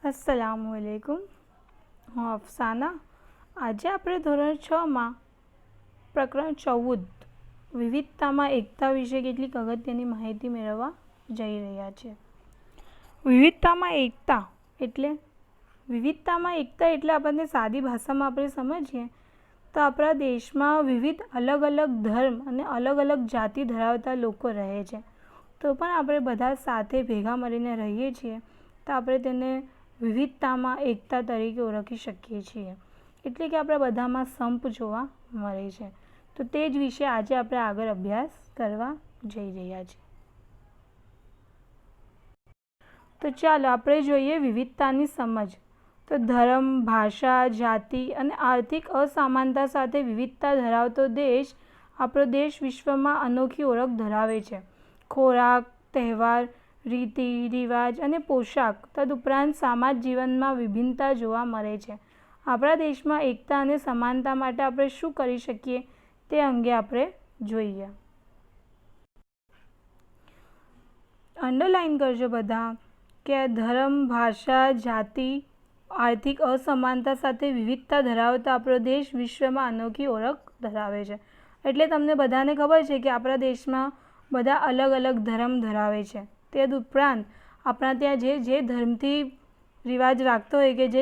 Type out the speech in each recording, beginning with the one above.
अस्सलामुअलैकुम। હું અફસાના। આજે આપણે ધોરણ 6માં પ્રકરણ 14 વિવિધતામાં એકતા વિશે કેટલીક અગત્યની માહિતી મેળવવા જઈ રહ્યા છીએ। વિવિધતામાં એકતા એટલે આપણને સાદી ભાષામાં આપણે સમજીએ તો આપણા દેશમાં વિવિધ અલગ અલગ ધર્મ અને અલગ અલગ જાતિ ધરાવતા લોકો રહે છે, તો પણ આપણે બધા સાથે ભેગા મળીને રહીએ છીએ તો આપણે તેને વિવિધતામાં એકતા તરીકે ઓળખી શકીએ છીએ। એટલે કે આપણા બધામાં સંપ જોવા મળે છે। તો તે જ વિશે આજે આપણે આગળ અભ્યાસ કરવા જઈ રહ્યા છીએ। તો ચાલો આપણે જોઈએ વિવિધતાની સમજ। તો ધર્મ, ભાષા, જાતિ અને આર્થિક અસમાનતા સાથે વિવિધતા ધરાવતો દેશ આપણો દેશ વિશ્વમાં અનોખી ઓળખ ધરાવે છે। ખોરાક, તહેવાર, રીતિ રિવાજ અને પોશાક તદુપરાંત સામાજિક જીવનમાં વિભિન્નતા જોવા મળે છે। આપણા દેશમાં એકતા અને સમાનતા માટે આપણે શું કરી શકીએ તે અંગે આપણે જોઈએ। અંડરલાઇન કરજો બધા કે ધર્મ, ભાષા, જાતિ, આર્થિક અસમાનતા સાથે વિવિધતા ધરાવતો આપણો દેશ વિશ્વમાં અનોખી ઓળખ ધરાવે છે। એટલે તમને બધાને ખબર છે કે આપણા દેશમાં બધા અલગ અલગ ધર્મ ધરાવે છે। તે ઉપરાંત આપણા ત્યાં જે ધર્મથી રિવાજ રાખતો હોય કે જે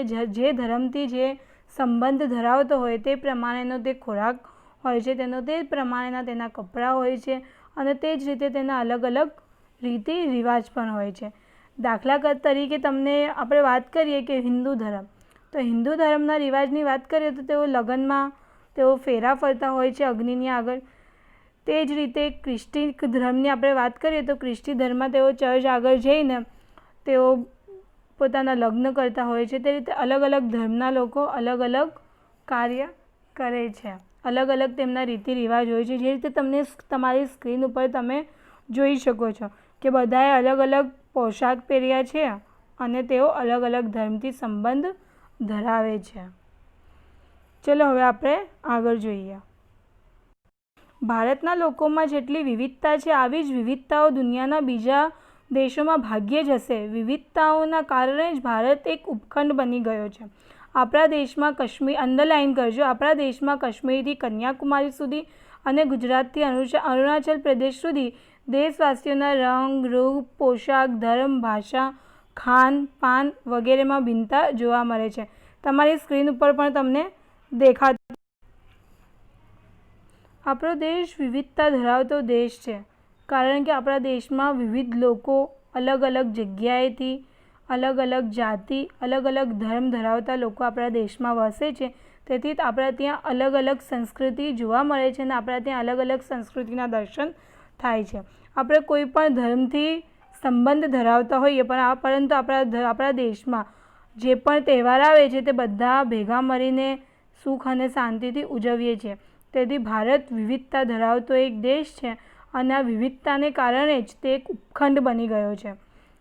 ધર્મથી જે સંબંધ ધરાવતો હોય તે પ્રમાણેનો તે ખોરાક હોય છે, તે પ્રમાણેના તેના કપડાં હોય છે અને તે જ રીતે તેના અલગ અલગ રીતિ રિવાજ પણ હોય છે। દાખલા તરીકે તમને આપણે વાત કરીએ કે હિન્દુ ધર્મ, તો હિન્દુ ધર્મના રિવાજની વાત કરીએ તો તેઓ લગ્નમાં તેઓ ફેરા ફરતા હોય છે અગ્નિની આગળ। તે જ રીતે ખ્રિસ્તી ધર્મની આપણે વાત કરીએ તો ખ્રિસ્તી ધર્મમાં તેઓ ચર્ચ આગળ જઈને તેઓ પોતાના લગ્ન કરતા હોય છે। તે રીતે અલગ અલગ ધર્મના લોકો અલગ અલગ કાર્ય કરે છે, અલગ અલગ તેમના રીતિ રિવાજ હોય છે। જે રીતે તમને તમારી સ્ક્રીન ઉપર તમે જોઈ શકો છો કે બધાએ અલગ અલગ પોશાક પહેર્યા છે અને તેઓ અલગ અલગ ધર્મથી સંબંધ ધરાવે છે। ચલો હવે આપણે આગળ જોઈએ। ભારતના લોકોમાં જેટલી વિવિધતા છે આવી જ વિવિધતાઓ દુનિયાના બીજા દેશોમાં ભાગ્યે જ હશે। વિવિધતાઓના કારણે જ ભારત એક ઉપખંડ બની ગયો છે। આપણા દેશમાં અંડરલાઇન કરજો, આપણા દેશમાં કાશ્મીરથી કન્યાકુમારી સુધી અને ગુજરાતથી અરુણાચલ પ્રદેશ સુધી દેશવાસીઓના રંગ, રૂપ, પોશાક, ધર્મ, ભાષા, ખાન પાન વગેરેમાં ભિન્નતા જોવા મળે છે। તમારી સ્ક્રીન ઉપર પણ તમને દેખાતું। આપણો દેશ વિવિધતા ધરાવતો દેશ છે કારણ કે આપણા દેશમાં વિવિધ લોકો અલગ અલગ જગ્યાએથી અલગ અલગ જાતિ, અલગ અલગ ધર્મ ધરાવતા લોકો આપણા દેશમાં વસે છે। તેથી આપણા ત્યાં અલગ અલગ સંસ્કૃતિ જોવા મળે છે અને આપણા ત્યાં અલગ અલગ સંસ્કૃતિના દર્શન થાય છે। આપણે કોઈ પણ ધર્મથી સંબંધ ધરાવતા હોઈએ પરંતુ આપણા દેશમાં જે પણ તહેવાર આવે છે તે બધા ભેગા મળીને સુખ અને શાંતિથી ઉજવીએ છીએ। તેથી ભારત વિવિધતા ધરાવતો એક દેશ છે અને આ વિવિધતાને કારણે જ તે એક ઉપખંડ બની ગયો છે।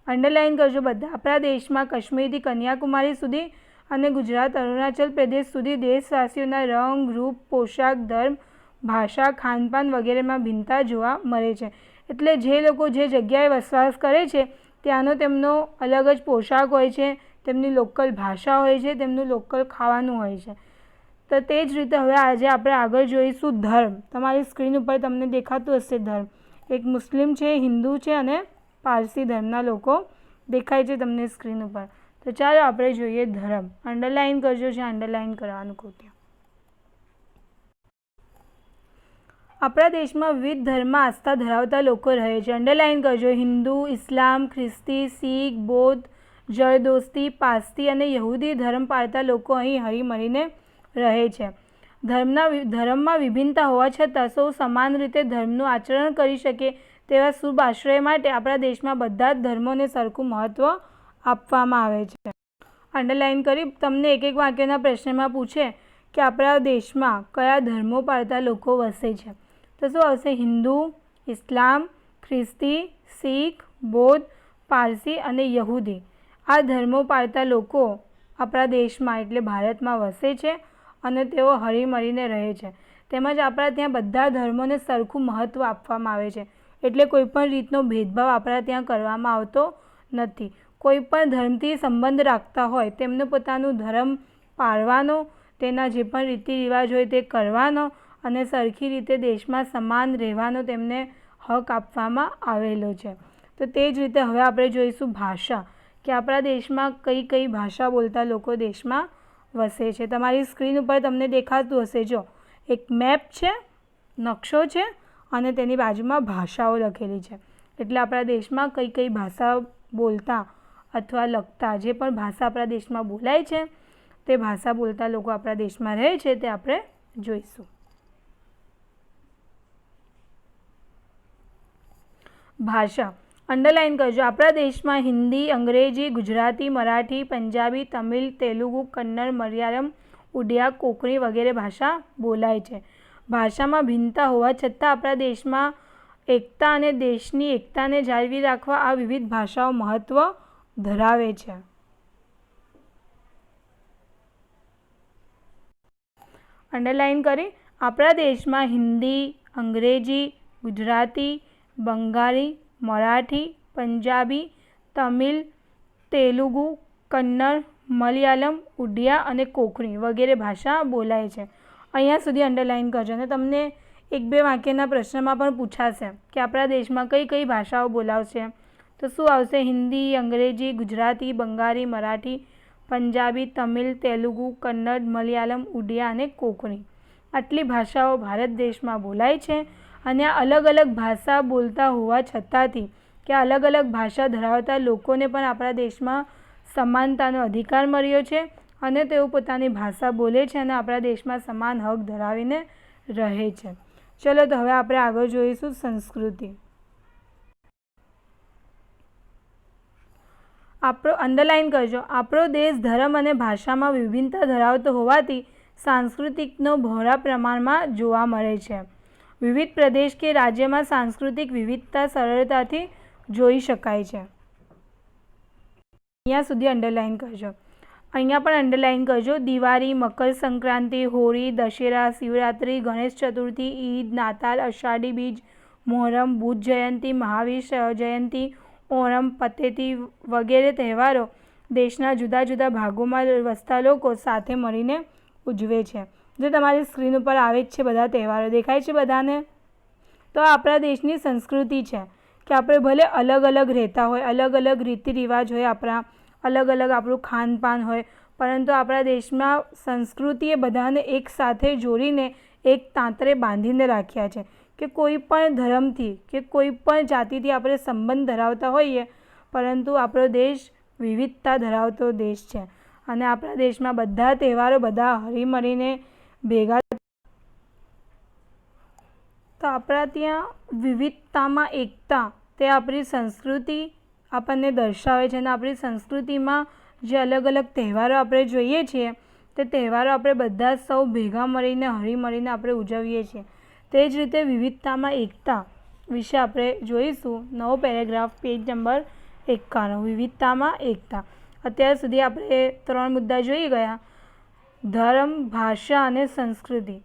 અંડરલાઇન કરજો બધા। આપણા દેશમાં કાશ્મીરથી કન્યાકુમારી સુધી અને ગુજરાત અરુણાચલ પ્રદેશ સુધી દેશવાસીઓના રંગ, રૂપ, પોશાક, ધર્મ, ભાષા, ખાનપાન વગેરેમાં ભિન્નતા જોવા મળે છે। એટલે જે લોકો જે જગ્યાએ વસવાટ કરે છે ત્યાંનો તેમનો અલગ જ પોશાક હોય છે, તેમની લોકલ ભાષા હોય છે, તેમનું લોકલ ખાવાનું હોય છે। તો તે જ રીતે હવે આજે આપણે આગળ જોઈશું ધર્મ। તમારી સ્ક્રીન ઉપર તમને દેખાતું હશે ધર્મ। એક મુસ્લિમ છે, હિન્દુ છે અને પારસી ધર્મના લોકો દેખાય છે તમને સ્ક્રીન ઉપર। તો ચાલો આપણે જોઈએ ધર્મ। અંડરલાઇન કરજો, જ્યાં અંડરલાઇન કરવાનું કહું ત્યાં। આપણા દેશમાં વિવિધ ધર્મમાં આસ્થા ધરાવતા લોકો રહે છે। અંડરલાઇન કરજો હિન્દુ, ઇસ્લામ, ખ્રિસ્તી, શીખ, બૌદ્ધ, જરદોસ્તી, પારસી અને યહૂદી ધર્મ પાળતા લોકો અહીં હળીમળીને રહે છે। ધર્મમાં વિભિન્નતા હોવા છતાં સૌ સમાન રીતે ધર્મનું આચરણ કરી શકે તેવા શુભ આશ્રય માટે આપણા દેશમાં બધા જ ધર્મોને સરખું મહત્ત્વ આપવામાં આવે છે। અંડરલાઇન કરી તમને એક એક વાક્યના પ્રશ્નમાં પૂછે કે આપણા દેશમાં કયા ધર્મો પાળતા લોકો વસે છે તો શું આવશે? હિન્દુ, ઇસ્લામ, ખ્રિસ્તી, શીખ, બૌદ્ધ, પારસી અને યહૂદી આ ધર્મો પાળતા લોકો આપણા દેશમાં એટલે ભારતમાં વસે છે અને તેઓ હળીમળીને રહે છે। તેમજ આપણા ત્યાં બધા ધર્મોને સરખું મહત્ત્વ આપવામાં આવે છે। એટલે કોઈ પણ રીતનો ભેદભાવ આપણા ત્યાં કરવામાં આવતો નથી। કોઈ પણ ધર્મથી સંબંધ રાખતા હોય તેમને પોતાનું ધર્મ પાળવાનો, તેના જે પણ રીતિ રિવાજ હોય તે કરવાનો અને સરખી રીતે દેશમાં સમાન રહેવાનો તેમને હક આપવામાં આવેલો છે. તો તે જ રીતે હવે આપણે જોઈશું ભાષા, કે આપણા દેશમાં કઈ કઈ ભાષા બોલતા લોકો દેશમાં વસે છે. તમારી સ્ક્રીન ઉપર તમને દેખાતું હશે, જો એક મેપ છે, નકશો છે અને તેની બાજુમાં ભાષાઓ લખેલી છે. એટલે આપણા દેશમાં કઈ કઈ ભાષા બોલતા અથવા લખતા, જે પણ ભાષા આપણા દેશમાં બોલાય છે તે ભાષા બોલતા લોકો આપણા દેશમાં રહે છે તે આપણે જોઈશું. ભાષા અંડરલાઇન કરજો. આપણા દેશમાં હિન્દી, અંગ્રેજી, ગુજરાતી, મરાઠી, પંજાબી, તમિલ, તેલુગુ, કન્નડ, મલયાલમ, ઉડિયા, કોંકણી વગેરે ભાષા બોલાય છે. ભાષામાં ભિન્નતા હોવા છતાં આપણા દેશમાં એકતા અને દેશની એકતાને જાળવી રાખવા આ વિવિધ ભાષાઓ મહત્ત્વ ધરાવે છે. અંડરલાઇન કરી. આપણા દેશમાં હિન્દી, અંગ્રેજી, ગુજરાતી, બંગાળી, મરાઠી, પંજાબી, તમિલ, તેલુગુ, કન્નડ, મલયાલમ, ઉડિયા અને કોંકણી વગેરે ભાષા બોલાય છે. અહીંયા સુધી અંડરલાઇન કરજો. અને તમને એક બે વાક્યના પ્રશ્નમાં પણ પૂછાશે કે આપણા દેશમાં કઈ કઈ ભાષાઓ બોલાવશે, તો શું આવશે? હિન્દી, અંગ્રેજી, ગુજરાતી, બંગાળી, મરાઠી, પંજાબી, તમિલ, તેલુગુ, કન્નડ, મલયાલમ, ઉડિયા અને કોંકણી. આટલી ભાષાઓ ભારત દેશમાં બોલાય છે. અને આ અલગ અલગ ભાષા બોલતા હોવા છતાંથી કે અલગ અલગ ભાષા ધરાવતા લોકોને પણ આપણા દેશમાં સમાનતાનો અધિકાર મળ્યો છે અને તેઓ પોતાની ભાષા બોલે છે અને આપણા દેશમાં સમાન હક ધરાવીને રહે છે. ચલો તો હવે આપણે આગળ જોઈશું સંસ્કૃતિ. આપણો અંડરલાઇન કરજો. આપણો દેશ ધર્મ અને ભાષામાં વિભિન્નતા ધરાવતો હોવાથી સાંસ્કૃતિકનો બહોળા પ્રમાણમાં જોવા મળે છે. વિવિધ પ્રદેશ કે રાજ્યમાં સાંસ્કૃતિક વિવિધતા સરળતાથી જોઈ શકાય છે. અહીંયા સુધી અંડરલાઇન કરજો. અહીંયા પણ અંડરલાઇન કરજો. દિવાળી, મકર સંક્રાંતિ, હોળી, દશેરા, શિવરાત્રિ, ગણેશ ચતુર્થી, ઈદ, નાતાલ, અષાઢી બીજ, મોહરમ, બુદ્ધ જયંતિ, મહાવીર જયંતિ, ઓણમ, પતેતી વગેરે તહેવારો દેશના જુદા જુદા ભાગોમાં વસતા લોકો સાથે મળીને ઉજવે છે. જે તમારી સ્ક્રીન ઉપર આવે જ છે, બધા તહેવારો દેખાય છે બધાને. તો આપણા દેશની સંસ્કૃતિ છે કે આપણે ભલે અલગ અલગ રહેતા હોય, અલગ અલગ રીતિ રિવાજ હોય, આપણા અલગ અલગ આપણું ખાનપાન હોય, પરંતુ આપણા દેશમાં સંસ્કૃતિએ બધાને એક સાથે જોડીને એક તાંતરે બાંધીને રાખ્યા છે કે કોઈ પણ ધર્મથી કે કોઈ પણ જાતિથી આપણે સંબંધ ધરાવતા હોઈએ, પરંતુ આપણો દેશ વિવિધતા ધરાવતો દેશ છે અને આપણા દેશમાં બધા તહેવારો બધા હળીમળીને ભેગા. તો આપણા ત્યાં વિવિધતામાં એકતા તે આપણી સંસ્કૃતિ આપણને દર્શાવે છે અને આપણી સંસ્કૃતિમાં જે અલગ અલગ તહેવારો આપણે જોઈએ છીએ તે તહેવારો આપણે બધા સૌ ભેગા મળીને હળીમળીને આપણે ઉજવીએ છીએ. તે જ રીતે વિવિધતામાં એકતા વિશે આપણે જોઈશું. નવો પેરેગ્રાફ, પેજ નંબર 51. વિવિધતામાં એકતા. અત્યાર સુધી આપણે 3 મુદ્દા જોઈ ગયા: ધર્મ, ભાષા અને સંસ્કૃતિ.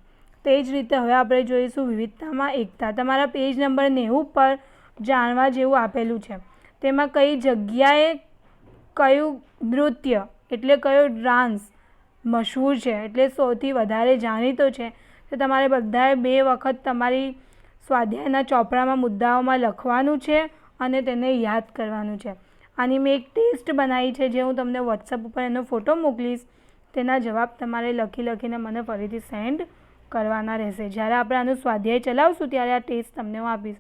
તે જ રીતે હવે આપણે જોઈશું વિવિધતામાં એકતા. તમારા પેજ નંબર 90 પર જાણવા જેવું આપેલું છે. તેમાં કઈ જગ્યાએ કયું નૃત્ય એટલે કયો ડાન્સ મશહૂર છે, એટલે સૌથી વધારે જાણીતો છે, તો તમારે બધાએ 2 વખત તમારી સ્વાધ્યાયના ચોપડામાં મુદ્દાઓમાં લખવાનું છે અને તેને યાદ કરવાનું છે. આની મેં એક ટેસ્ટ બનાવી છે જે હું તમને વોટ્સઅપ ઉપર એનો ફોટો મોકલીશ. તેના જવાબ તમારે લખીને મને ફરીથી સેન્ડ કરવાના રહેશે. જ્યારે આપણે આનું સ્વાધ્યાય ચલાવશું ત્યારે આ ટેસ્ટ તમને હું આપીશ.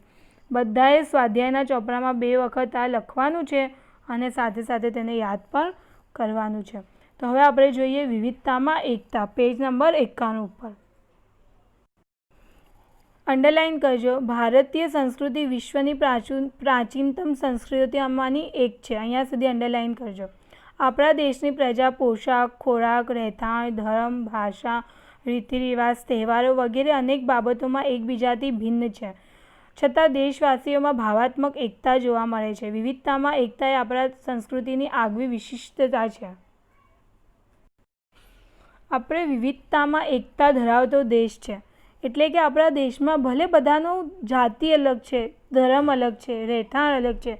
બધાએ સ્વાધ્યાયના ચોપડામાં 2 વખત આ લખવાનું છે અને સાથે સાથે તેને યાદ પણ કરવાનું છે. તો હવે આપણે જોઈએ વિવિધતામાં એકતા, પેજ નંબર 51 ઉપર. અંડરલાઇન કરજો. ભારતીય સંસ્કૃતિ વિશ્વની પ્રાચીનતમ સંસ્કૃતિઓમાંની એક છે. અહીંયા સુધી અંડરલાઇન કરજો. આપણા દેશની પ્રજા પોશાક, ખોરાક, રહેઠાણ, ધર્મ, ભાષા, રીતિ રિવાજ, તહેવારો વગેરે અનેક બાબતોમાં એકબીજાથી ભિન્ન છે, છતાં દેશવાસીઓમાં ભાવાત્મક એકતા જોવા મળે છે. વિવિધતામાં એકતા એ આપણા સંસ્કૃતિની આગવી વિશિષ્ટતા છે. આપણે વિવિધતામાં એકતા ધરાવતો દેશ છે. એટલે કે આપણા દેશમાં ભલે બધાનો જાતિ અલગ છે, ધર્મ અલગ છે, રહેઠાણ અલગ છે,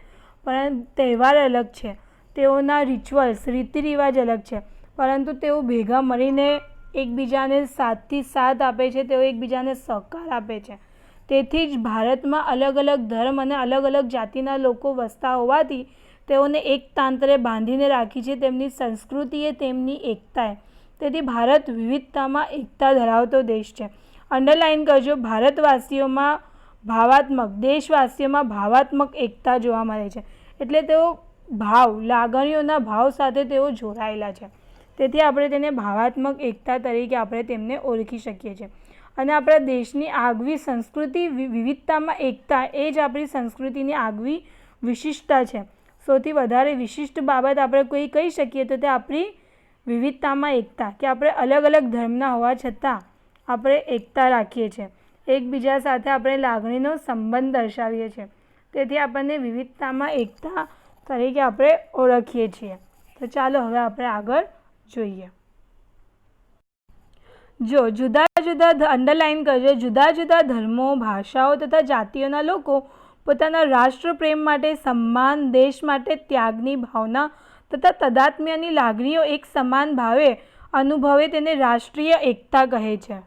પરંતુ તહેવાર અલગ છે, તેઓના રિચ્યુઅલ્સ રીતિ રિવાજ અલગ છે, પરંતુ તેઓ ભેગા મળીને એકબીજાને સાથથી સાથ આપે છે, તેઓ એકબીજાને સહકાર આપે છે. તેથી જ ભારતમાં અલગ અલગ ધર્મ અને અલગ અલગ જાતિના લોકો વસતા હોવાથી તેઓને એક તાંત્રે બાંધીને રાખી છે તેમની સંસ્કૃતિએ, તેમની એકતાએ. તેથી ભારત વિવિધતામાં એકતા ધરાવતો દેશ છે. અંડરલાઇન કરજો, ભારતવાસીઓમાં ભાવાત્મક, દેશવાસીઓમાં ભાવાત્મક એકતા જોવા મળે છે. એટલે તેઓ ભાવ, લાગણીઓના ભાવ સાથે તેઓ જોડાયેલા છે. તેથી આપણે તેને ભાવાત્મક એકતા તરીકે આપણે તેમને ઓળખી શકીએ છીએ. અને આપણા દેશની આગવી સંસ્કૃતિ વિવિધતામાં એકતા, એ જ આપણી સંસ્કૃતિની આગવી વિશિષ્ટતા છે. સૌથી વધારે વિશિષ્ટ બાબત આપણે કોઈ કહી શકીએ તો તે આપણી વિવિધતામાં એકતા, કે આપણે અલગ અલગ ધર્મના હોવા છતાં આપણે એકતા રાખીએ છીએ, એકબીજા સાથે આપણે લાગણીનો સંબંધ દર્શાવીએ છીએ. તેથી આપણને વિવિધતામાં એકતા તરીકે આપણે ઓળખીએ છીએ. તો ચાલો હવે આપણે આગળ જોઈએ. જો જુદા જુદા, અંડરલાઇન કરજો, જુદા જુદા ધર્મો, ભાષાઓ તથા જાતિઓના લોકો પોતાના રાષ્ટ્ર પ્રેમ માટે સન્માન, દેશ માટે ત્યાગની ભાવના તથા તદાત્મ્યની લાગણીઓ એક સમાન ભાવે અનુભવે તેને રાષ્ટ્રીય એકતા કહે છે.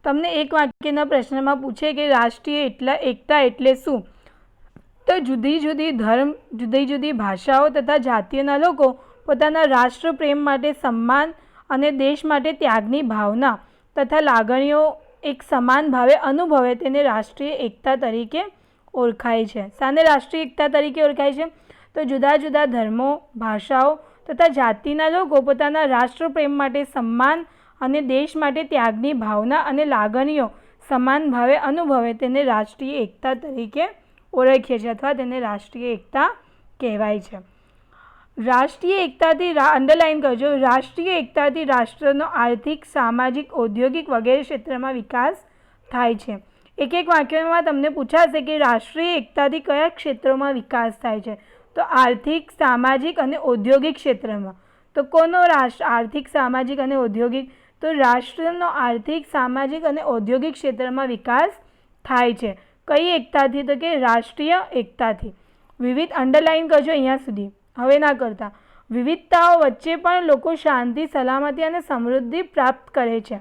તમને એક વાક્યના પ્રશ્નમાં પૂછે કે રાષ્ટ્રીય એકતા એટલે શું, તો જુદી જુદી ધર્મ, જુદી જુદી ભાષાઓ તથા જાતિઓના લોકો પોતાના રાષ્ટ્ર પ્રેમ માટે સન્માન અને દેશ માટે ત્યાગની ભાવના તથા લાગણીઓ એક સમાન ભાવે અનુભવે તેને રાષ્ટ્રીય એકતા તરીકે ઓળખાય છે. શાને રાષ્ટ્રીય એકતા તરીકે ઓળખાય છે? તો જુદા જુદા ધર્મો, ભાષાઓ તથા જાતિના લોકો પોતાના રાષ્ટ્ર પ્રેમ માટે સન્માન અને દેશ માટે ત્યાગની ભાવના અને લાગણીઓ સમાન ભાવે અનુભવે તેને રાષ્ટ્રીય એકતા તરીકે ઓળખીએ છીએ, અથવા તેને રાષ્ટ્રીય એકતા કહેવાય છે. રાષ્ટ્રીય એકતાથી, અંડરલાઇન કરજો, રાષ્ટ્રીય એકતાથી રાષ્ટ્રનો આર્થિક, સામાજિક, ઔદ્યોગિક વગેરે ક્ષેત્રમાં વિકાસ થાય છે. એક એક વાક્યમાં તમને પૂછાશે કે રાષ્ટ્રીય એકતાથી કયા ક્ષેત્રોમાં વિકાસ થાય છે, તો આર્થિક, સામાજિક અને ઔદ્યોગિક ક્ષેત્રમાં. તો કોનો રાષ્ટ્ર આર્થિક, સામાજિક અને ઔદ્યોગિક? તો રાષ્ટ્રનો આર્થિક, સામાજિક અને ઔદ્યોગિક ક્ષેત્રમાં વિકાસ થાય છે. કઈ એકતાથી? તો કે રાષ્ટ્રીય એકતાથી. વિવિધ, અંડરલાઇન કરજો અહીંયા સુધી, હવે ના કરતા. વિવિધતાઓ વચ્ચે પણ લોકો શાંતિ, સલામતી અને સમૃદ્ધિ પ્રાપ્ત કરે છે.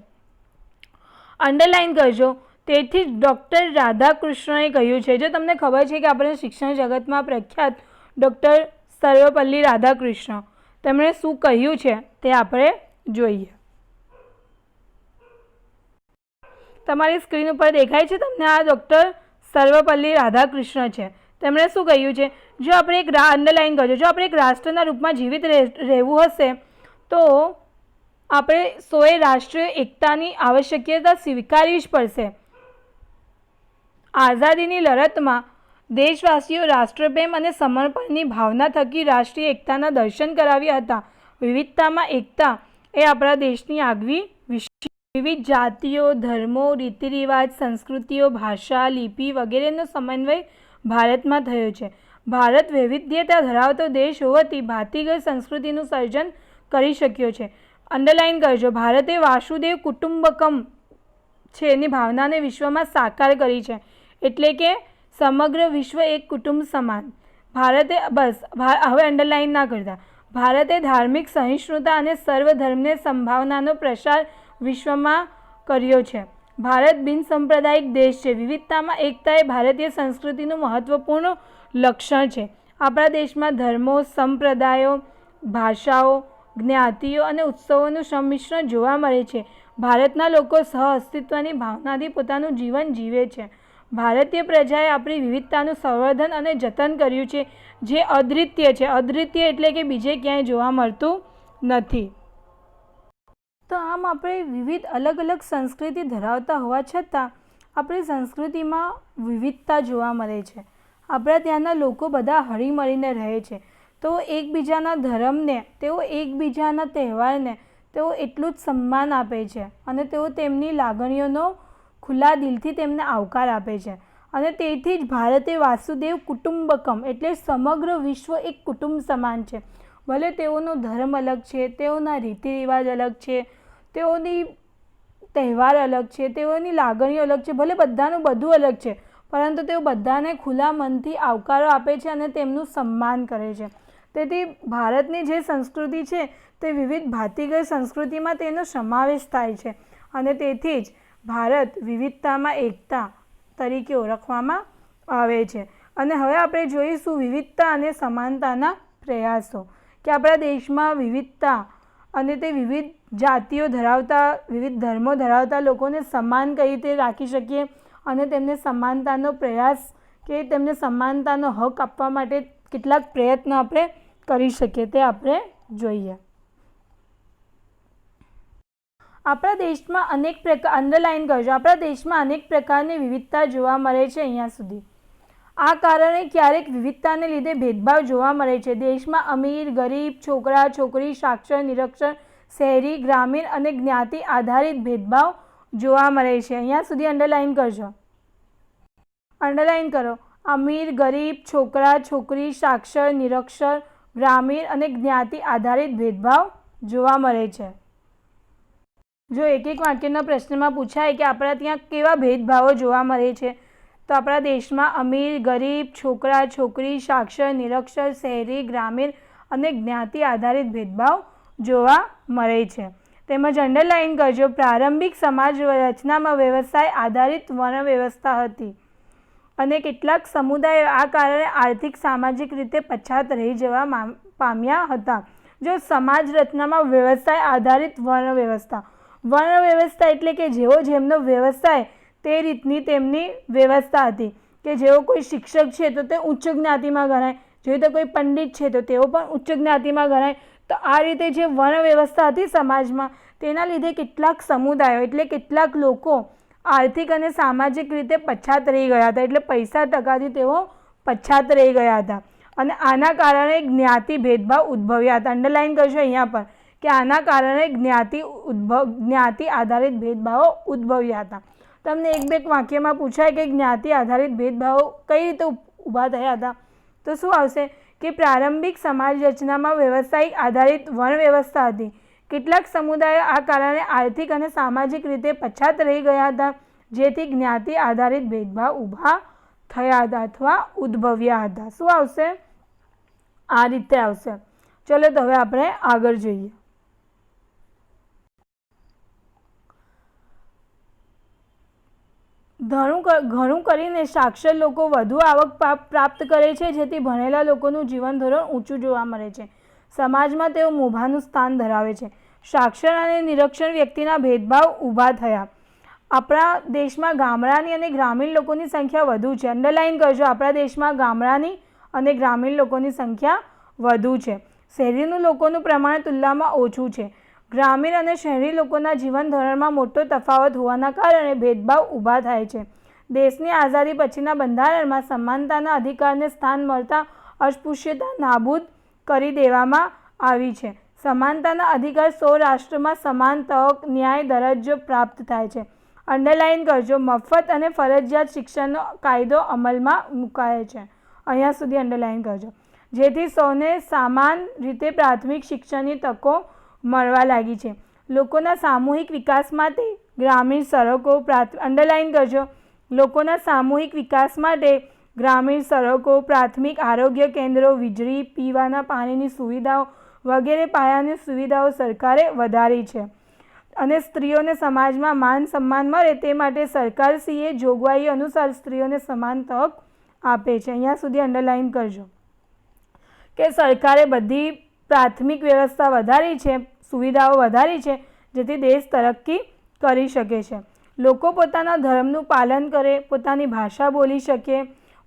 અંડરલાઇન કરજો. તેથી જ ડૉક્ટર રાધાકૃષ્ણએ કહ્યું છે, જો તમને ખબર છે કે આપણે શિક્ષણ જગતમાં પ્રખ્યાત ડૉક્ટર સર્વપલ્લી રાધાકૃષ્ણ, તેમણે શું કહ્યું છે તે આપણે જોઈએ. તમારી સ્ક્રીન ઉપર દેખાય છે તમને, આ ડૉક્ટર સર્વપલ્લી રાધાકૃષ્ણ છે. તેમણે શું કહ્યું છે? જો આપણે એક, અંડરલાઇન કરજો, જો આપણે એક રાષ્ટ્રના રૂપમાં જીવિત રહેવું હશે તો આપણે સૌએ રાષ્ટ્રીય એકતાની આવશ્યકતા સ્વીકારવી જ પડશે. આઝાદીની લડતમાં દેશવાસીઓ રાષ્ટ્રપ્રેમ અને સમર્પણની ભાવના થકી રાષ્ટ્રીય એકતાના દર્શન કરાવ્યા હતા. વિવિધતામાં એકતા એ આપણા દેશની આગવી વિવિધ જાતિઓ, ધર્મો, રીતિરિવાજ, સંસ્કૃતિઓ, ભાષા, લિપિ વગેરેનો સમન્વય ભારતમાં થયો છે. ભારત વૈવિધ્યતા ધરાવતો દેશ હોવાથી ભાતીગળ સંસ્કૃતિનું સર્જન કરી શક્યો છે. અંડરલાઇન કરજો, ભારતે વાસુદેવ કુટુંબકમ છે એની ભાવનાને વિશ્વમાં સાકાર કરી છે. એટલે કે સમગ્ર વિશ્વ એક કુટુંબ સમાન. ભારતે, બસ હવે અંડરલાઇન ના કરતા, ભારતે ધાર્મિક સહિષ્ણુતા અને સર્વધર્મને સંભાવનાનો પ્રસાર વિશ્વમાં કર્યો છે. ભારત બિનસાંપ્રદાયિક દેશ છે. વિવિધતામાં એકતા એ ભારતીય સંસ્કૃતિનું મહત્વપૂર્ણ લક્ષણ છે. આપણા દેશમાં ધર્મો, સંપ્રદાયો, ભાષાઓ, જ્ઞાતિઓ અને ઉત્સવોનું સંમિશ્રણ જોવા મળે છે. ભારતના લોકો સહઅસ્તિત્વની ભાવનાથી પોતાનું જીવન જીવે છે. ભારતીય પ્રજાએ આપણી વિવિધતાનું સંવર્ધન અને જતન કર્યું છે, જે અદ્વિતીય છે. અદ્વિતીય એટલે કે બીજે ક્યાંય જોવા મળતું નથી. તો આમ આપણે વિવિધ અલગ અલગ સંસ્કૃતિ ધરાવતા હોવા છતાં આપણી સંસ્કૃતિમાં વિવિધતા જોવા મળે છે. આપણા ત્યાંના લોકો બધા હળીમળીને રહે છે. તો એકબીજાના ધર્મને, તેઓ એકબીજાના તહેવારને તેઓ એટલું જ સન્માન આપે છે અને તેઓ તેમની લાગણીઓનો ખુલ્લા દિલથી તેમને આવકાર આપે છે. અને તેથી જ ભારતે વાસુદેવ કુટુંબકમ એટલે સમગ્ર વિશ્વ એક કુટુંબ સમાન છે. ભલે તેઓનો ધર્મ અલગ છે, તેઓના રીતિ રિવાજ અલગ છે, તેઓની તહેવાર અલગ છે, તેઓની લાગણીઓ અલગ છે, ભલે બધાનું બધું અલગ છે, પરંતુ તેઓ બધાને ખુલ્લા મનથી આવકારો આપે છે અને તેમનું સન્માન કરે છે. તેથી ભારતની જે સંસ્કૃતિ છે તે વિવિધ ભાતીગળ સંસ્કૃતિમાં તેનો સમાવેશ થાય છે અને તેથી જ ભારત વિવિધતામાં એકતા તરીકે ઓળખવામાં આવે છે. અને હવે આપણે જોઈશું વિવિધતા અને સમાનતાના પ્રયાસો, કે આપણા દેશમાં વિવિધતા અને તે વિવિધ જાતિઓ ધરાવતા, વિવિધ ધર્મો ધરાવતા લોકોને સમાન કઈ રીતે રાખી શકીએ અને તેમને સમાનતાનો પ્રયાસ કે તેમને સમાનતાનો હક આપવા માટે કેટલાક પ્રયત્નો આપણે કરી શકીએ તે આપણે જોઈએ. આપણા દેશમાં અનેક પ્રકાર, અંડરલાઇન કરજો, આપણા દેશમાં અનેક પ્રકારની વિવિધતા જોવા મળે છે અહીંયા સુધી. આ કારણે ક્યારેક વિવિધતાને લીધે ભેદભાવ જોવા મળે છે. દેશમાં અમીર, ગરીબ, છોકરા, છોકરી, સાક્ષર, નિરક્ષર, શહેરી, ગ્રામીણ અને જ્ઞાતિ આધારિત ભેદભાવ જોવા મળે છે. અહીંયા સુધી અંડરલાઇન કરજો, અંડરલાઇન કરો. અમીર, ગરીબ, છોકરા, છોકરી, સાક્ષર, નિરક્ષર, ગ્રામીણ અને જ્ઞાતિ આધારિત ભેદભાવ જોવા મળે છે. જો એક એક વાક્યના પ્રશ્નમાં પૂછાય કે આપણા ત્યાં કેવા ભેદભાવો જોવા મળે છે, તો આપણા દેશમાં અમીર, ગરીબ, છોકરા, છોકરી, સાક્ષર, નિરક્ષર, શહેરી, ગ્રામીણ અને જ્ઞાતિ આધારિત ભેદભાવ જોવા મળે છે. તેમજ અંડરલાઇન કરજો, પ્રારંભિક સમાજ રચનામાં વ્યવસાય આધારિત વર્ણ વ્યવસ્થા હતી અને કેટલાક સમુદાયો આ કારણે આર્થિક સામાજિક રીતે પછાત રહી જવા પામ્યા હતા. જો સમાજ રચનામાં વ્યવસાય આધારિત વર્ણ વ્યવસ્થા, વર્ણ વ્યવસ્થા એટલે કે જેવો જેમનો વ્યવસાય તે રીતની તેમની વ્યવસ્થા હતી, કે જેવો કોઈ શિક્ષક છે તો તે ઉચ્ચ જ્ઞાતિમાં ગણાય, જેવી રીતે કોઈ પંડિત છે તો તેઓ પણ ઉચ્ચ જ્ઞાતિમાં ગણાય. તો આ રીતે જે વર્ણ વ્યવસ્થા હતી સમાજમાં, તેના લીધે કેટલાક સમુદાયો એટલે કેટલાક લોકો આર્થિક અને સામાજિક રીતે પછાત રહી ગયા હતા, એટલે પૈસા ટકાથી તેઓ પછાત રહી ગયા હતા અને આના કારણે જ્ઞાતિ ભેદભાવ ઉદ્ભવ્યા હતા. અંડરલાઇન કરશો અહીંયા પર કે આના કારણે જ્ઞાતિ આધારિત ભેદભાવો ઉદ્ભવ્યા હતા. તમને એક બે વાક્યમાં પૂછાય કે જ્ઞાતિ આધારિત ભેદભાવો કઈ રીતે ઊભા થયા હતા, તો શું આવશે કે પ્રારંભિક સમાજ રચનામાં વ્યવસાયિક આધારિત વર્ણ વ્યવસ્થા હતી. કેટલાક સમુદાયો આ કારણે આર્થિક અને સામાજિક રીતે પછાત રહી ગયા હતા, જેથી જ્ઞાતિ આધારિત ભેદભાવ ઊભા થયા હતા અથવા ઉદ્ભવ્યા હતા. શું આવશે? આ રીતે આવશે. ચલો તો હવે આપણે આગળ જોઈએ. ઘણું કરીને સાક્ષર લોકો વધુ આવક પ્રાપ્ત કરે છે, જેથી ભણેલા લોકોનું જીવન ધોરણ ઊંચું જોવા મળે છે. સમાજમાં તેઓ મોભાનું સ્થાન ધરાવે છે. સાક્ષર અને નિરક્ષર વ્યક્તિના ભેદભાવ ઊભા થયા. આપણા દેશમાં ગામડાની અને ગ્રામીણ લોકોની સંખ્યા વધુ છે. અંડરલાઇન કરજો, આપણા દેશમાં ગામડાની અને ગ્રામીણ લોકોની સંખ્યા વધુ છે. શહેરીનું લોકોનું પ્રમાણ તુલનામાં ઓછું છે. ગ્રામીણ અને શહેરી લોકોના જીવન ધોરણમાં મોટો તફાવત હોવાના કારણે ભેદભાવ ઊભા થાય છે. દેશની આઝાદી પછીના બંધારણમાં સમાનતાના અધિકારને સ્થાન મળતા અસ્પૃશ્યતા નાબૂદ કરી દેવામાં આવી છે. સમાનતાના અધિકાર સૌરાષ્ટ્રમાં સમાન તક, ન્યાય, દરજ્જો પ્રાપ્ત થાય છે. અંડરલાઇન કરજો, મફત અને ફરજિયાત શિક્ષણનો કાયદો અમલમાં મુકાયો છે. અહીંયા સુધી અંડરલાઇન કરજો, જેથી સૌને સમાન રીતે પ્રાથમિક શિક્ષણની તકો મળવા લાગી છે. લોકોના સામૂહિક વિકાસ માટે ગ્રામીણ સડકો, અંડરલાઇન કરજો, લોકોના સામૂહિક વિકાસ માટે ગ્રામીણ સડકો, પ્રાથમિક આરોગ્ય કેન્દ્રો, વીજળી, પીવાના પાણીની સુવિધાઓ વગેરે પાયાની સુવિધાઓ સરકારે વધારી છે અને સ્ત્રીઓને સમાજમાં માન સન્માન મળે તે માટે સરકારશ્રીએ જોગવાઈ અનુસાર સ્ત્રીઓને સમાન તક આપે છે. અહીંયા સુધી અંડરલાઇન કરજો કે સરકારે બધી પ્રાથમિક વ્યવસ્થા વધારી છે, સુવિધાઓ વધારી છે, જેથી દેશ તરક્કી કરી શકે છે. લોકો પોતાના ધર્મનું પાલન કરે, પોતાની ભાષા બોલી શકે,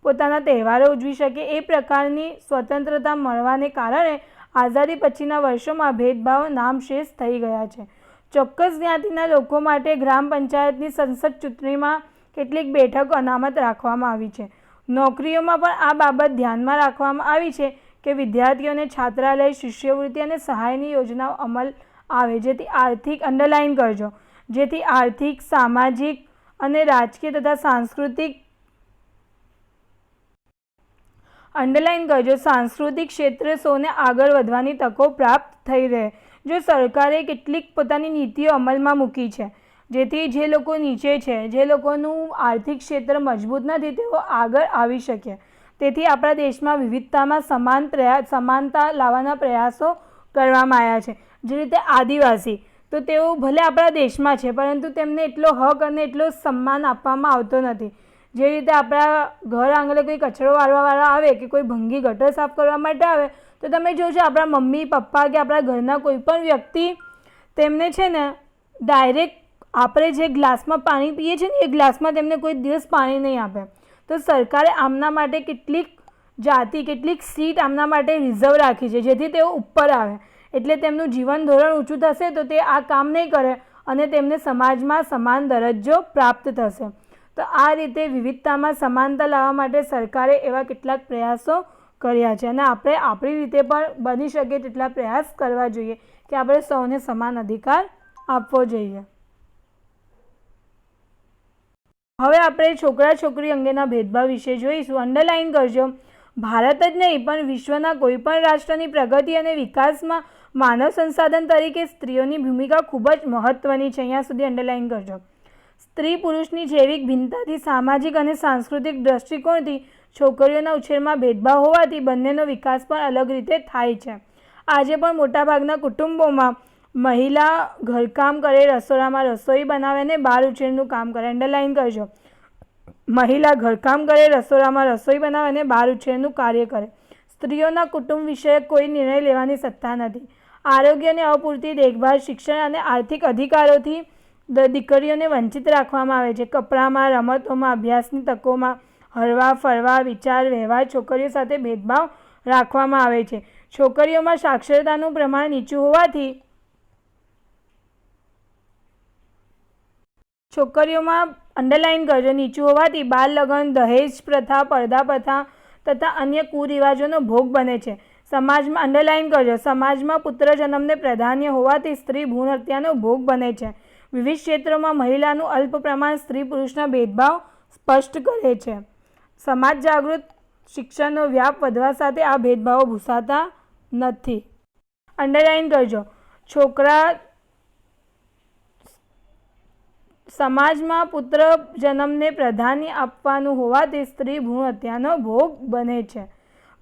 પોતાના તહેવારો ઉજવી શકે, એ પ્રકારની સ્વતંત્રતા મળવાને કારણે આઝાદી પછીના વર્ષોમાં ભેદભાવ નામશેષ થઈ ગયા છે. ચોક્કસ જ્ઞાતિના લોકો માટે ગ્રામ પંચાયતની સંસદ ચૂંટણીમાં કેટલીક બેઠકો અનામત રાખવામાં આવી છે. નોકરીઓમાં પણ આ બાબત ધ્યાનમાં રાખવામાં આવી છે કે વિદ્યાર્થીઓને છાત્રાલય, શિષ્યવૃત્તિ અને સહાયની યોજનાઓ અમલ આવે, જેથી આર્થિક, અંડરલાઇન કરજો, જેથી આર્થિક, સામાજિક અને રાજકીય તથા સાંસ્કૃતિક, અંડરલાઇન કરજો, સાંસ્કૃતિક ક્ષેત્રે સૌને આગળ વધવાની તકો પ્રાપ્ત થઈ રહે. જો સરકારે કેટલીક પોતાની નીતિઓ અમલમાં મૂકી છે, જેથી જે લોકો નીચે છે, જે લોકોનું આર્થિક ક્ષેત્ર મજબૂત નથી, તેઓ આગળ આવી શકે. તેથી આપણા દેશમાં વિવિધતામાં સમાનતા લાવવાના પ્રયાસો કરવામાં આવ્યા છે. જે રીતે આદિવાસી, તો તેઓ ભલે આપણા દેશમાં છે, પરંતુ તેમને એટલો હક અને એટલો સન્માન આપવામાં આવતો નથી. જે રીતે આપણા ઘર આંગણે કોઈ કચરો વાળવાવાળા આવે કે કોઈ ભંગી ગટર સાફ કરવા માટે આવે, તો તમે જોજો આપણા મમ્મી પપ્પા કે આપણા ઘરના કોઈ પણ વ્યક્તિ તેમને છે ને ડાયરેક્ટ આપણે જે ગ્લાસમાં પાણી પીએ છીએ ને એ ગ્લાસમાં તેમને કોઈ દિવસ પાણી નહીં આપે. તો સરકારે આમના માટે કેટલીક સીટ આમના માટે રિઝર્વ રાખી છે, જેથી તેઓ ઉપર આવે. એટલે તેમનું જીવન ધોરણ ઊંચું થશે તો તે આ કામ નહીં કરે અને તેમને સમાજમાં સમાન દરજ્જો પ્રાપ્ત થશે. તો આ રીતે વિવિધતામાં સમાનતા લાવવા માટે સરકારે એવા કેટલાક પ્રયાસો કર્યા છે અને આપણે આપણી રીતે પણ બની શકે તેટલા પ્રયાસ કરવા જોઈએ કે આપણે સૌને સમાન અધિકાર આપવો જોઈએ. હવે આપણે છોકરા છોકરી અંગેના ભેદભાવ વિશે જોઈશું. અંડરલાઇન કરજો. ભારત જ નહીં પણ વિશ્વના કોઈપણ રાષ્ટ્રની પ્રગતિ અને વિકાસમાં માનવ સંસાધન તરીકે સ્ત્રીઓની ભૂમિકા ખૂબ જ મહત્ત્વની છે. અહીંયા સુધી અંડરલાઇન કરજો. સ્ત્રી પુરુષની જૈવિક ભિન્નતાથી સામાજિક અને સાંસ્કૃતિક દૃષ્ટિકોણથી છોકરીઓના ઉછેરમાં ભેદભાવ હોવાથી બંનેનો વિકાસ પણ અલગ રીતે થાય છે. આજે પણ મોટાભાગના કુટુંબોમાં મહિલા ઘરકામ કરે, રસોડામાં રસોઈ બનાવે અને બાળ ઉછેરનું કામ કરે. અંડરલાઇન કરજો. મહિલા ઘરકામ કરે, રસોડામાં રસોઈ બનાવે અને બાળ ઉછેરનું કાર્ય કરે. સ્ત્રીઓના કુટુંબ વિષયક કોઈ નિર્ણય લેવાની સત્તા નથી. આરોગ્ય અને અપૂરતી દેખભાળ, શિક્ષણ અને આર્થિક અધિકારોથી દીકરીઓને વંચિત રાખવામાં આવે છે. કપડામાં, રમતોમાં, અભ્યાસની તકોમાં, હરવા ફરવા, વિચાર વ્યવહાર છોકરીઓ સાથે ભેદભાવ રાખવામાં આવે છે. છોકરીઓમાં સાક્ષરતાનું પ્રમાણ નીચું હોવાથી અંડરલાઇન કરજો નીચું હોવાથી બાળ લગ્ન, દહેજ પ્રથા, પડદા પ્રથા તથા અન્ય કુરિવાજોનો ભોગ બને છે. સમાજમાં અંડરલાઇન કરજો. સમાજમાં પુત્ર જન્મને પ્રાધાન્ય હોવાથી સ્ત્રી ભ્રૂણ હત્યાનો ભોગ બને છે. વિવિધ ક્ષેત્રોમાં મહિલાનું અલ્પ પ્રમાણ સ્ત્રી પુરુષના ભેદભાવ સ્પષ્ટ કરે છે. સમાજ જાગૃત, શિક્ષણનો વ્યાપ વધવા સાથે આ ભેદભાવો ભૂંસાતા નથી. અંડરલાઇન કરજો. સમાજમાં પુત્ર જન્મને પ્રાધાન્ય આપવાનું હોવાથી સ્ત્રી ભ્રૂણ હત્યાનો ભોગ બને છે.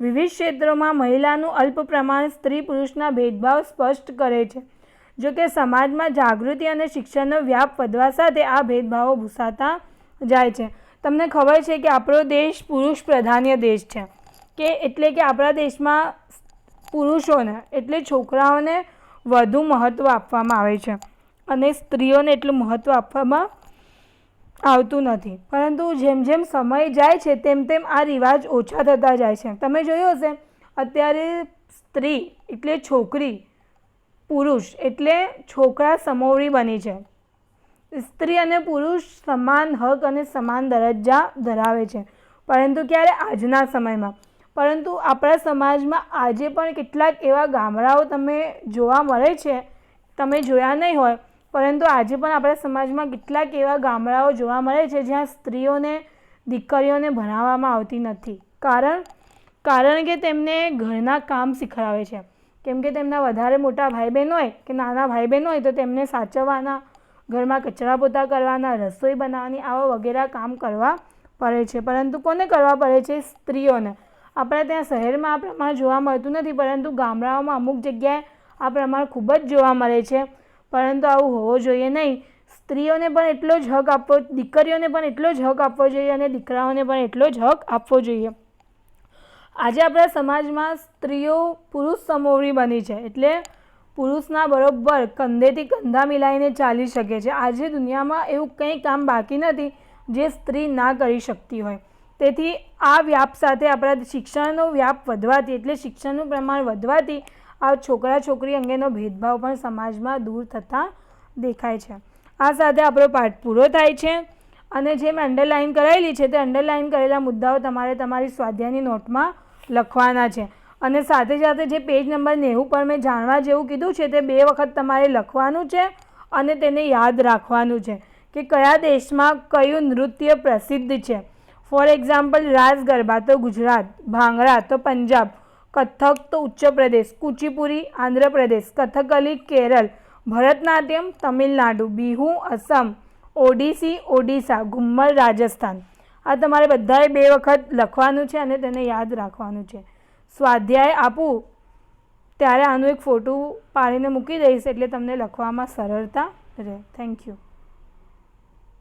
વિવિધ ક્ષેત્રોમાં મહિલાનું અલ્પ પ્રમાણ સ્ત્રી પુરુષના ભેદભાવ સ્પષ્ટ કરે છે. જો કે સમાજમાં જાગૃતિ અને શિક્ષણનો વ્યાપ વધવા સાથે આ ભેદભાવો ભૂંસાતા જાય છે. તમને ખબર છે કે આપણો દેશ પુરુષ પ્રાધાન્ય દેશ છે, કે એટલે કે આપણા દેશમાં પુરુષોને એટલે છોકરાઓને વધુ મહત્ત્વ આપવામાં આવે છે અને સ્ત્રીઓને એટલું મહત્ત્વ આપવામાં આવતું નથી. પરંતુ જેમ જેમ સમય જાય છે તેમ તેમ આ રિવાજ ઓછા થતા જાય છે. તમે જોયું હશે અત્યારે સ્ત્રી એટલે છોકરી, પુરુષ એટલે છોકરા સમોવડી બની છે. સ્ત્રી અને પુરુષ સમાન હક અને સમાન દરજ્જા ધરાવે છે. પરંતુ ક્યારે? આજના સમયમાં. પરંતુ આપણા સમાજમાં આજે પણ કેટલાક એવા ગામડાઓ તમે જોવા મળે છે, તમે જોયા નહીં હોય, પરંતુ આજે પણ આપણા સમાજમાં કેટલાક એવા ગામડાઓ જોવા મળે છે જ્યાં સ્ત્રીઓને, દીકરીઓને ભણાવવામાં આવતી નથી. કારણ કે તેમને ઘરના કામ શીખવાડે છે. કેમ કે તેમના વધારે મોટા ભાઈ બહેન હોય કે નાના ભાઈ બહેન હોય તો તેમને સાચવવાના, ઘરમાં કચરા પોતા કરવાના, રસોઈ બનાવવાની, આવા વગેરે કામ કરવા પડે છે. પરંતુ કોને કરવા પડે છે? સ્ત્રીઓને. આપણે ત્યાં શહેરમાં આ પ્રમાણ જોવા મળતું નથી, પરંતુ ગામડાઓમાં અમુક જગ્યાએ આ પ્રમાણ ખૂબ જ જોવા મળે છે. પરંતુ આવું હોવો જોઈએ નહીં. સ્ત્રીઓને પણ એટલો જ હક આપવો, દીકરીઓને પણ એટલો જ હક આપવો જોઈએ અને દીકરાઓને પણ એટલો જ હક આપવો જોઈએ. આજે આપણા સમાજમાં સ્ત્રીઓ પુરુષ સમોવડી બની છે, એટલે પુરુષના બરોબર કંધેથી કંધા મિલાઈને ચાલી શકે છે. આજે દુનિયામાં એવું કંઈ કામ બાકી નથી જે સ્ત્રી ના કરી શકતી હોય. તેથી આ વ્યાપ સાથે આપણા શિક્ષણનો વ્યાપ વધવાથી એટલે શિક્ષણનું પ્રમાણ વધવાથી આ છોકરા છોકરી અંગેનો ભેદભાવ પણ સમાજમાં દૂર થતા દેખાય છે. આ સાથે આપણો પાઠ પૂરો થાય છે અને જે મેં અંડરલાઇન કરાયેલી છે તે અંડરલાઇન કરેલા મુદ્દાઓ તમારે તમારી સ્વાધ્યાયની નોટમાં લખવાના છે. અને સાથે સાથે જે પેજ નંબર 90 પર મેં જાણવા જેવું કીધું છે તે 2 વખત તમારે લખવાનું છે અને તેને યાદ રાખવાનું છે કે કયા દેશમાં કયું નૃત્ય પ્રસિદ્ધ છે. ફોર એક્ઝામ્પલ, રાસ ગરબા તો ગુજરાત, ભાંગડા તો પંજાબ, કથક તો ઉત્તર પ્રદેશ, કુચીપુરી આંધ્રપ્રદેશ, કથકલી કેરળ, ભરતનાટ્યમ તમિલનાડુ, બિહુ અસમ, ઓડિસી ઓડિશા, ઘુમ્મર રાજસ્થાન. આ તમારે બધાએ 2 વખત લખવાનું છે અને તેને યાદ રાખવાનું છે. સ્વાધ્યાય આપું ત્યારે આનું એક ફોટો પાડીને મૂકી દઈશ એટલે તમને લખવામાં સરળતા રહે. Thank you.